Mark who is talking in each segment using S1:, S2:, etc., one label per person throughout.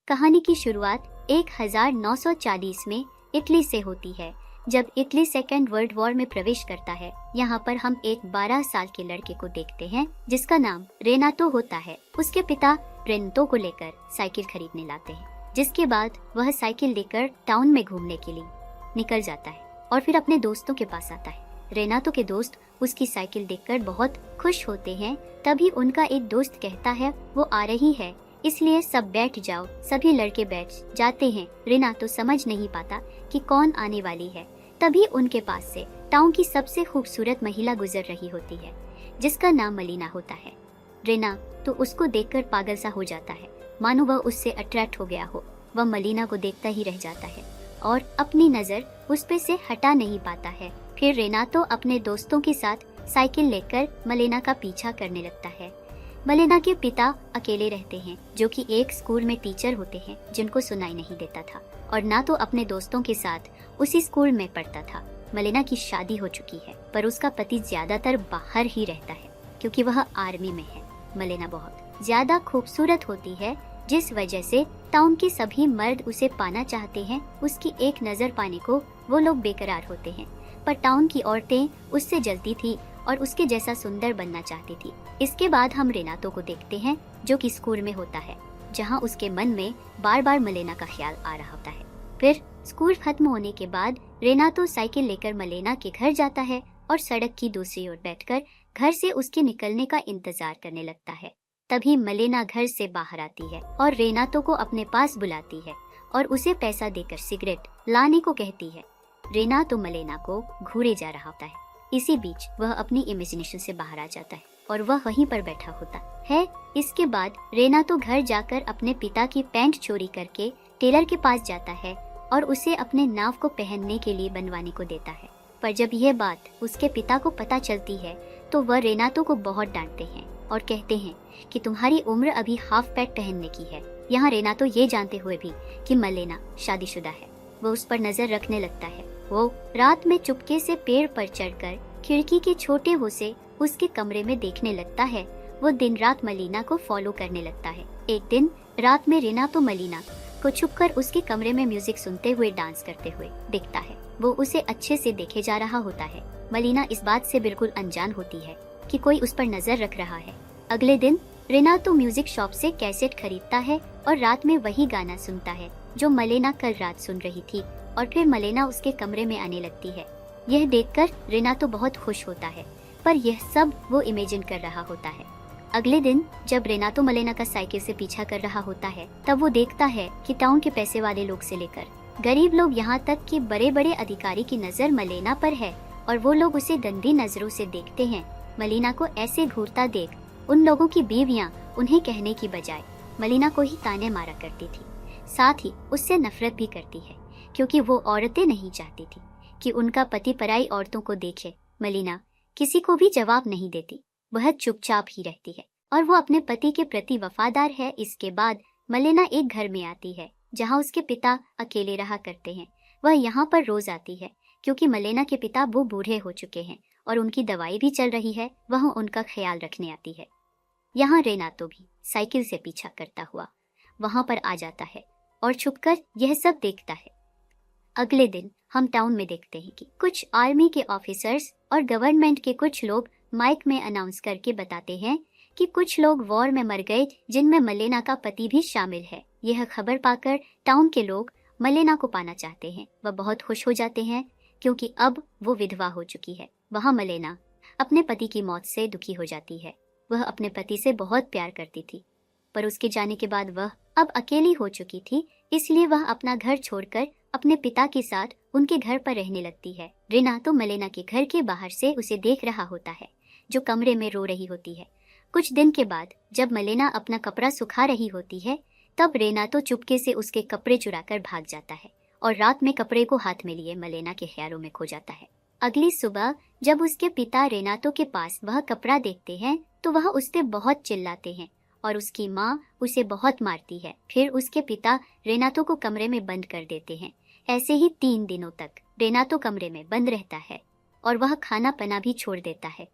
S1: कहानी की शुरुआत 1940 में इटली से होती है, जब इटली सेकेंड वर्ल्ड वॉर में प्रवेश करता है। यहाँ पर हम एक 12 साल के लड़के को देखते हैं जिसका नाम रेनातो होता है। उसके पिता रेनातो को लेकर साइकिल खरीदने लाते हैं, जिसके बाद वह साइकिल लेकर टाउन में घूमने के लिए निकल जाता है और फिर अपने दोस्तों के पास आता है। रेनातो के दोस्त उसकी साइकिल देखकर बहुत खुश होते हैं। तभी उनका एक दोस्त कहता है वो आ रही है, इसलिए सब बैठ जाओ। सभी लड़के बैठ जाते हैं। रेनातो समझ नहीं पाता कि कौन आने वाली है। तभी उनके पास से टाउन की सबसे खूबसूरत महिला गुजर रही होती है, जिसका नाम मलीना होता है। रेनातो उसको देखकर पागल सा हो जाता है, मानो वह उससे अट्रैक्ट हो गया हो। वह मलीना को देखता ही रह जाता है और अपनी नजर उस पे से हटा नहीं पाता है। फिर रेनातो अपने दोस्तों के साथ साइकिल लेकर मलेना का पीछा करने लगता है। मलेना के पिता अकेले रहते हैं, जो कि एक स्कूल में टीचर होते हैं, जिनको सुनाई नहीं देता था और ना तो अपने दोस्तों के साथ उसी स्कूल में पढ़ता था। मलेना की शादी हो चुकी है, पर उसका पति ज्यादातर बाहर ही रहता है क्योंकि वह आर्मी में है। मलेना बहुत ज्यादा खूबसूरत होती है, जिस वजह से टाउन के सभी मर्द उसे पाना चाहते हैं। उसकी एक नजर पाने को वो लोग बेकरार होते हैं, पर टाउन की औरतें उससे जलती थी और उसके जैसा सुंदर बनना चाहती थी। इसके बाद हम रेनातो को देखते हैं, जो कि स्कूल में होता है, जहां उसके मन में बार बार मलेना का ख्याल आ रहा होता है। फिर स्कूल खत्म होने के बाद रेनातो साइकिल लेकर मलेना के घर जाता है और सड़क की दूसरी ओर बैठकर घर से उसके निकलने का इंतजार करने लगता है। तभी मलेना घर से बाहर आती है और रेनातो को अपने पास बुलाती है और उसे पैसा देकर सिगरेट लाने को कहती है। रेनातो मलेना को घूरे जा रहा होता है। इसी बीच वह अपनी इमेजिनेशन से बाहर आ जाता है और वह वहीं पर बैठा होता है। इसके बाद रेनातो घर जाकर अपने पिता की पैंट चोरी करके टेलर के पास जाता है और उसे अपने नाव को पहनने के लिए बनवाने को देता है। पर जब यह बात उसके पिता को पता चलती है तो वह रेनातो को बहुत डांटते हैं और कहते हैं कि तुम्हारी उम्र अभी हाफ पैंट पहनने की है। यहाँ रेनातो ये जानते हुए भी कि मलेना शादीशुदा है, वो उस पर नजर रखने लगता है। वो रात में चुपके से पेड़ पर चढ़कर खिड़की के छोटे हो से उसके कमरे में देखने लगता है। वो दिन रात मलीना को फॉलो करने लगता है। एक दिन रात में रेनातो मलीना को छुपकर उसके कमरे में म्यूजिक सुनते हुए डांस करते हुए दिखता है। वो उसे अच्छे से देखे जा रहा होता है। मलीना इस बात से बिल्कुल अनजान होती है कि कोई उस पर नजर रख रहा है। अगले दिन रेनातो म्यूजिक शॉप से कैसेट खरीदता है और रात में वही गाना सुनता है जो मलेना कल रात सुन रही थी, और फिर मलेना उसके कमरे में आने लगती है। यह देखकर रेनातो बहुत खुश होता है, पर यह सब वो इमेजिन कर रहा होता है। अगले दिन जब रेनातो मलेना का साइकिल से पीछा कर रहा होता है, तब वो देखता है कि टाउन के पैसे वाले लोग से लेकर गरीब लोग, यहाँ तक कि बड़े बड़े अधिकारी की नजर मलेना पर है और वो लोग उसे गंदी नजरों से देखते हैं। मलेना को ऐसे घूरता देख उन लोगों की बीवियां उन्हें कहने की बजाय मलेना को ही ताने मारा करती थी। साथ ही उससे नफरत भी करती है, क्योंकि वो औरतें नहीं चाहती थी कि उनका पति पराई औरतों को देखे। मलेना किसी को भी जवाब नहीं देती, वह चुपचाप ही रहती है और वो अपने पति के प्रति वफादार है। इसके बाद मलेना एक घर में आती है जहाँ उसके पिता अकेले रहा करते हैं। वह यहाँ पर रोज आती है क्योंकि मलेना के पिता वो बूढ़े हो चुके हैं और उनकी दवाई भी चल रही है। वह उनका ख्याल रखने आती है। यहाँ रेनातो भी साइकिल से पीछा करता हुआ वहाँ पर आ जाता है और छुपकर यह सब देखता है। अगले दिन हम टाउन में देखते हैं कि कुछ आर्मी के ऑफिसर्स और गवर्नमेंट के कुछ लोग माइक में अनाउंस करके बताते हैं कि कुछ लोग वॉर में मर गए, जिनमें मलेना का पति भी शामिल है। यह खबर पाकर टाउन के लोग मलेना को पाना चाहते हैं। वह बहुत खुश हो जाते हैं क्योंकि अब वो विधवा हो चुकी है। वहाँ मलेना अपने पति की मौत से दुखी हो जाती है। वह अपने पति से बहुत प्यार करती थी, पर उसके जाने के बाद वह अब अकेली हो चुकी थी, इसलिए वह अपना घर छोड़कर अपने पिता के साथ उनके घर पर रहने लगती है। रेनातो मलेना के घर के बाहर से उसे देख रहा होता है, जो कमरे में रो रही होती है। कुछ दिन के बाद जब मलेना अपना कपड़ा सुखा रही होती है, तब रेनातो चुपके से उसके कपड़े चुराकर भाग जाता है और रात में कपड़े को हाथ में लिए मलेना के ख्यालों में खो जाता है। अगली सुबह जब उसके पिता रेनातो के पास वह कपड़ा देखते हैं तो वह उस पर बहुत चिल्लाते हैं और उसकी माँ उसे बहुत मारती है। फिर उसके पिता रेनातो को कमरे में बंद कर देते हैं। ऐसे ही 3 दिनों तक रेनातो कमरे में बंद रहता है और वह खाना पना भी छोड़ देता है,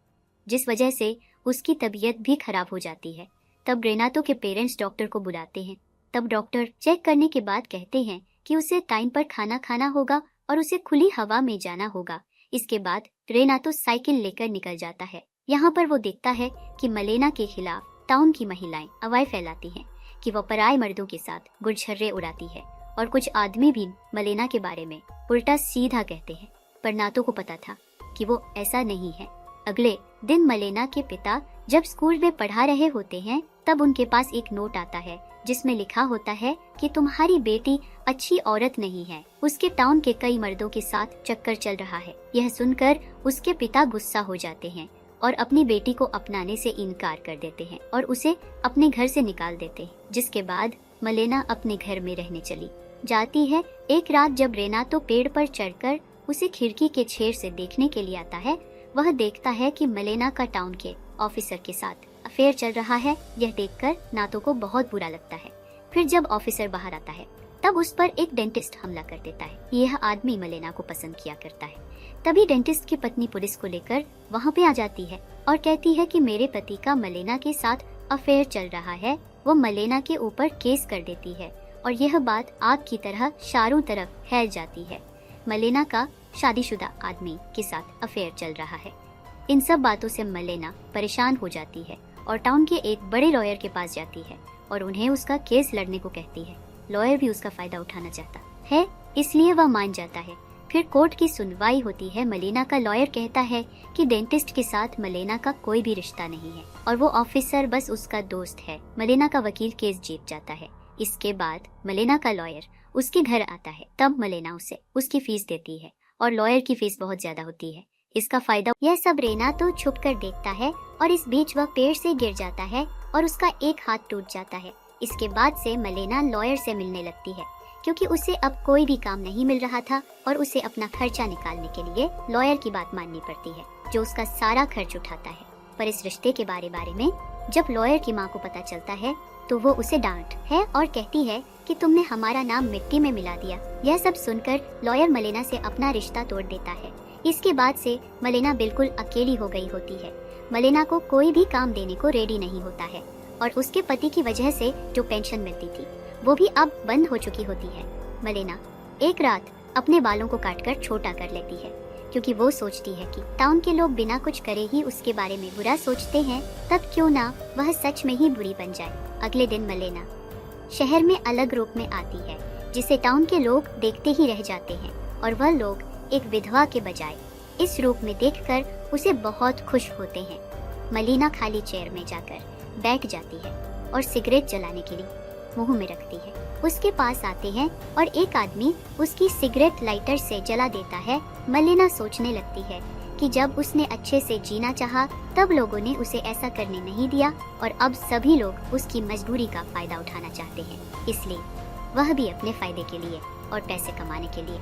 S1: जिस वजह से उसकी तबीयत भी खराब हो जाती है। तब रेनातो के पेरेंट्स डॉक्टर को बुलाते हैं तब डॉक्टर चेक करने के बाद कहते हैं कि उसे टाइम पर खाना खाना होगा और उसे खुली हवा में जाना होगा। इसके बाद रेनातो साइकिल लेकर निकल जाता है। यहाँ पर वो देखता है कि मलेना के खिलाफ टाउन की महिलाएं अफवाह फैलाती हैं कि वो पराये मर्दों के साथ गुरछर्रे उड़ाती है और कुछ आदमी भी मलेना के बारे में उल्टा सीधा कहते हैं। पर नातो को पता था कि वो ऐसा नहीं है। अगले दिन मलेना के पिता जब स्कूल में पढ़ा रहे होते हैं तब उनके पास एक नोट आता है जिसमें लिखा होता है कि तुम्हारी बेटी अच्छी औरत नहीं है, उसके टाउन के कई मर्दों के साथ चक्कर चल रहा है। यह सुनकर उसके पिता गुस्सा हो जाते हैं और अपनी बेटी को अपनाने से इनकार कर देते हैं और उसे अपने घर से निकाल देते हैं। जिसके बाद मलेना अपने घर में रहने चली जाती है। एक रात जब रेनातो पेड़ पर चढ़कर उसे खिड़की के छेद से देखने के लिए आता है, वह देखता है कि मलेना का टाउन के ऑफिसर के साथ अफेयर चल रहा है। यह देखकर नातो को बहुत बुरा लगता है। फिर जब ऑफिसर बाहर आता है तब उस पर एक डेंटिस्ट हमला कर देता है। यह आदमी मलेना को पसंद किया करता है। तभी डेंटिस्ट की पत्नी पुलिस को लेकर वहाँ पे आ जाती है और कहती है कि मेरे पति का मलेना के साथ अफेयर चल रहा है। वो मलेना के ऊपर केस कर देती है और यह बात आग की तरह चारों तरफ फैल जाती है। मलेना का शादीशुदा आदमी के साथ अफेयर चल रहा है। इन सब बातों से मलेना परेशान हो जाती है और टाउन के एक बड़े लॉयर के पास जाती है और उन्हें उसका केस लड़ने को कहती है। लॉयर भी उसका फायदा उठाना चाहता है, इसलिए वह मान जाता है। फिर कोर्ट की सुनवाई होती है। मलेना का लॉयर कहता है कि डेंटिस्ट के साथ मलेना का कोई भी रिश्ता नहीं है और वो ऑफिसर बस उसका दोस्त है। मलेना का वकील केस जीत जाता है। इसके बाद मलेना का लॉयर उसके घर आता है। तब मलेना उसे उसकी फीस देती है और लॉयर की फीस बहुत ज्यादा होती है। इसका फायदा यह सब रेनातो छुप कर देखता है और इस बीच वह पेड़ से गिर जाता है और उसका एक हाथ टूट जाता है। इसके बाद से मलेना लॉयर से मिलने लगती है क्योंकि उसे अब कोई भी काम नहीं मिल रहा था और उसे अपना खर्चा निकालने के लिए लॉयर की बात माननी पड़ती है जो उसका सारा खर्च उठाता है। पर इस रिश्ते के बारे में जब लॉयर की माँ को पता चलता है तो वो उसे डांट है और कहती है कि तुमने हमारा नाम मिट्टी में मिला दिया। यह सब सुनकर लॉयर मलेना से अपना रिश्ता तोड़ देता है। इसके बाद से मलेना बिल्कुल अकेली हो गई होती है। मलेना को कोई भी काम देने को रेडी नहीं होता है और उसके पति की वजह से जो पेंशन मिलती थी वो भी अब बंद हो चुकी होती है। मलेना एक रात अपने बालों को काटकर छोटा कर लेती है क्योंकि वो सोचती है कि टाउन के लोग बिना कुछ करे ही उसके बारे में बुरा सोचते हैं, तब क्यों ना वह सच में ही बुरी बन जाए। अगले दिन मलेना शहर में अलग रूप में आती है जिसे टाउन के लोग देखते ही रह जाते हैं और वह लोग एक विधवा के बजाय इस रूप में देखकर उसे बहुत खुश होते हैं। मलेना खाली चेयर में जाकर बैठ जाती है और सिगरेट जलाने के लिए मुंह में रखती है। उसके पास आते हैं और एक आदमी उसकी सिगरेट लाइटर से जला देता है। मलेना सोचने लगती है कि जब उसने अच्छे से जीना चाहा तब लोगों ने उसे ऐसा करने नहीं दिया और अब सभी लोग उसकी मजबूरी का फायदा उठाना चाहते हैं। इसलिए वह भी अपने फायदे के लिए और पैसे कमाने के लिए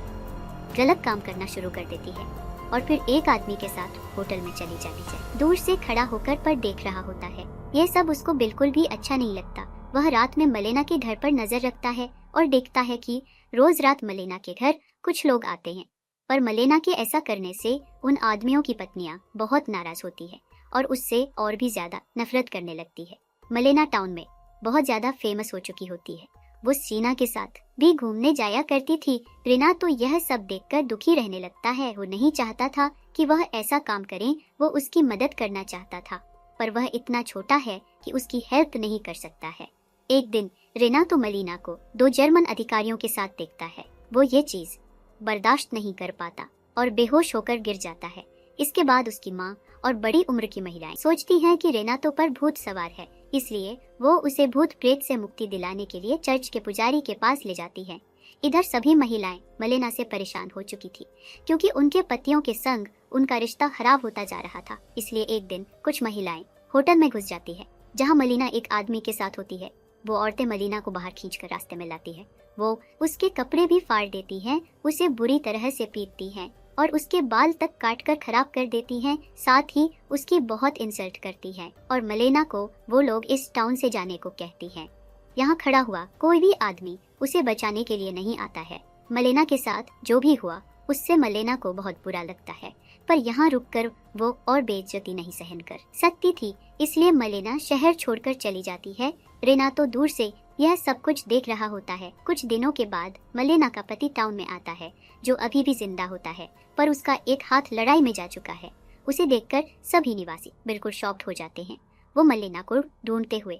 S1: गलत काम करना शुरू कर देती है और फिर एक आदमी के साथ होटल में चली जाती है। दूर से खड़ा होकर पर देख रहा होता है। यह सब उसको बिल्कुल भी अच्छा नहीं लगता। वह रात में मलेना के घर पर नजर रखता है और देखता है कि रोज रात मलेना के घर कुछ लोग आते हैं। पर मलेना के ऐसा करने से उन आदमियों की पत्नियां बहुत नाराज होती है और उससे और भी ज्यादा नफरत करने लगती है। मलेना टाउन में बहुत ज्यादा फेमस हो चुकी होती है। वो सीना के साथ भी घूमने जाया करती थी। रिना तो यह सब देखकर दुखी रहने लगता है। वो नहीं चाहता था कि वह ऐसा काम करे। वो उसकी मदद करना चाहता था पर वह इतना छोटा है कि उसकी हेल्प नहीं कर सकता है। एक दिन रिना तो मलेना को 2 जर्मन अधिकारियों के साथ देखता है। वो ये चीज बर्दाश्त नहीं कर पाता और बेहोश होकर गिर जाता है। इसके बाद उसकी माँ और बड़ी उम्र की महिलाएं सोचती हैं कि रेनातो पर भूत सवार है, इसलिए वो उसे भूत प्रेत से मुक्ति दिलाने के लिए चर्च के पुजारी के पास ले जाती है। इधर सभी महिलाएं मलेना से परेशान हो चुकी थी क्योंकि उनके पतियों के संग उनका रिश्ता खराब होता जा रहा था। इसलिए एक दिन कुछ महिलाएं होटल में घुस जाती है जहाँ मलेना एक आदमी के साथ होती है। वो औरतें मलेना को बाहर खींचकर रास्ते में लाती है। वो उसके कपड़े भी फाड़ देती हैं, उसे बुरी तरह से पीटती हैं और उसके बाल तक काटकर खराब कर देती हैं। साथ ही उसकी बहुत इंसल्ट करती हैं और मलेना को वो लोग इस टाउन से जाने को कहती हैं। यहाँ खड़ा हुआ कोई भी आदमी उसे बचाने के लिए नहीं आता है। मलेना के साथ जो भी हुआ उससे मलेना को बहुत बुरा लगता है, पर यहाँ रुककर वो और बेइज्जती नहीं सहन कर सकती थी, इसलिए मलेना शहर छोड़कर चली जाती है। रेनातो दूर से यह सब कुछ देख रहा होता है। कुछ दिनों के बाद मलेना का पति टाउन में आता है, जो अभी भी जिंदा होता है, पर उसका एक हाथ लड़ाई में जा चुका है। उसे देखकर सभी निवासी बिल्कुल शॉक्ड हो जाते हैं। वो मलेना को ढूंढते हुए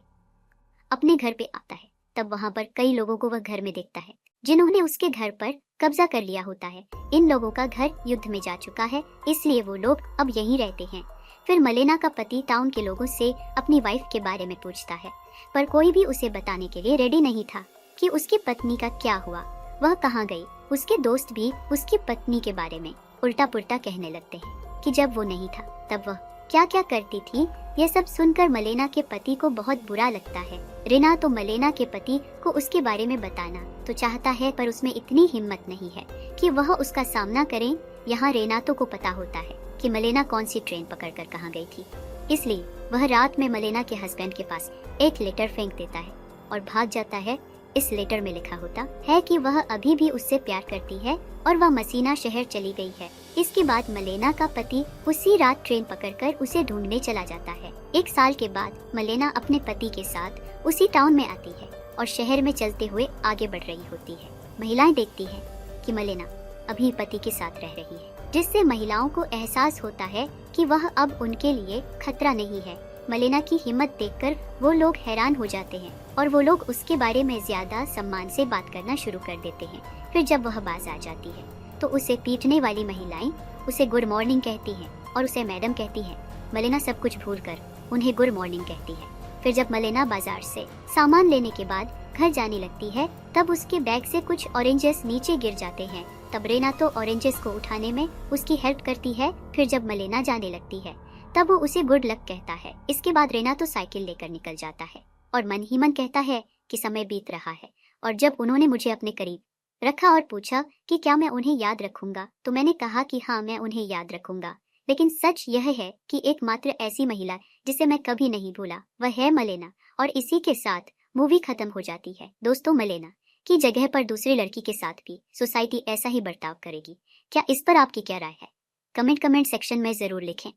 S1: अपने घर पे आता है। तब वहाँ पर कई लोगों को वह घर में देखता है, जिन्होंने उसके घर पर कब्जा कर लिया होता है। इन लोगों का घर युद्ध में जा चुका है, इसलिए वो लोग अब यहीं रहते हैं। फिर मलेना का पति टाउन के लोगों से अपनी वाइफ के बारे में पूछता है, पर कोई भी उसे बताने के लिए रेडी नहीं था कि उसकी पत्नी का क्या हुआ, वह कहाँ गई। उसके दोस्त भी उसकी पत्नी के बारे में उल्टा पुल्टा कहने लगते हैं कि जब वो नहीं था तब वह क्या क्या करती थी। यह सब सुनकर मलेना के पति को बहुत बुरा लगता है। रीना तो मलेना के पति को उसके बारे में बताना तो चाहता है, पर उसमें इतनी हिम्मत नहीं है कि वह उसका सामना करें। यहाँ रेनातो को पता होता है कि मलेना कौन सी ट्रेन पकड़कर कहाँ गई थी, इसलिए वह रात में मलेना के हस्बैंड के पास एक लेटर फेंक देता है और भाग जाता है। इस लेटर में लिखा होता है कि वह अभी भी उससे प्यार करती है और वह मसीना शहर चली गई है। इसके बाद मलेना का पति उसी रात ट्रेन पकड़कर उसे ढूंढने चला जाता है। 1 साल के बाद मलेना अपने पति के साथ उसी टाउन में आती है और शहर में चलते हुए आगे बढ़ रही होती है। महिलाएं देखती है कि मलेना अभी पति के साथ रह रही है, जिससे महिलाओं को एहसास होता है कि वह अब उनके लिए खतरा नहीं है। मलेना की हिम्मत देखकर वो लोग हैरान हो जाते हैं और वो लोग उसके बारे में ज्यादा सम्मान से बात करना शुरू कर देते हैं। फिर जब वह बाज आ जाती है तो उसे पीटने वाली महिलाएं उसे गुड मॉर्निंग कहती हैं और उसे मैडम कहती हैं। मलेना सब कुछ भूलकर उन्हें गुड मॉर्निंग कहती है। फिर जब मलेना बाजार से सामान लेने के बाद घर जाने लगती है, तब उसके बैग से कुछ ऑरेंजेस नीचे गिर जाते हैं। तब रेना तो ऑरेंजेस को उठाने में उसकी हेल्प करती है। फिर जब मलेना जाने लगती है तब वो उसे गुड लक कहता है। इसके बाद रेना तो साइकिल लेकर निकल जाता है और मन ही मन कहता है कि समय बीत रहा है। और जब उन्होंने मुझे अपने करीब रखा और पूछा कि क्या मैं उन्हें याद रखूंगा, तो मैंने कहा कि हाँ, मैं उन्हें याद रखूंगा। लेकिन सच यह है कि एकमात्र ऐसी महिला जिसे मैं कभी नहीं भूला वह है मलेना। और इसी के साथ मूवी खत्म हो जाती है। दोस्तों, मलेना की जगह पर दूसरी लड़की के साथ भी सोसाइटी ऐसा ही बर्ताव करेगी क्या? इस पर आपकी क्या राय है? कमेंट सेक्शन में जरूर लिखें।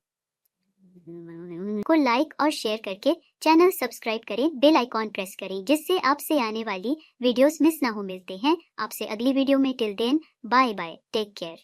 S1: को लाइक और शेयर करके चैनल सब्सक्राइब करें, बेल आइकॉन प्रेस करें, जिससे आपसे आने वाली वीडियोस मिस ना हो। मिलते हैं आपसे अगली वीडियो में। Till then bye bye, take care.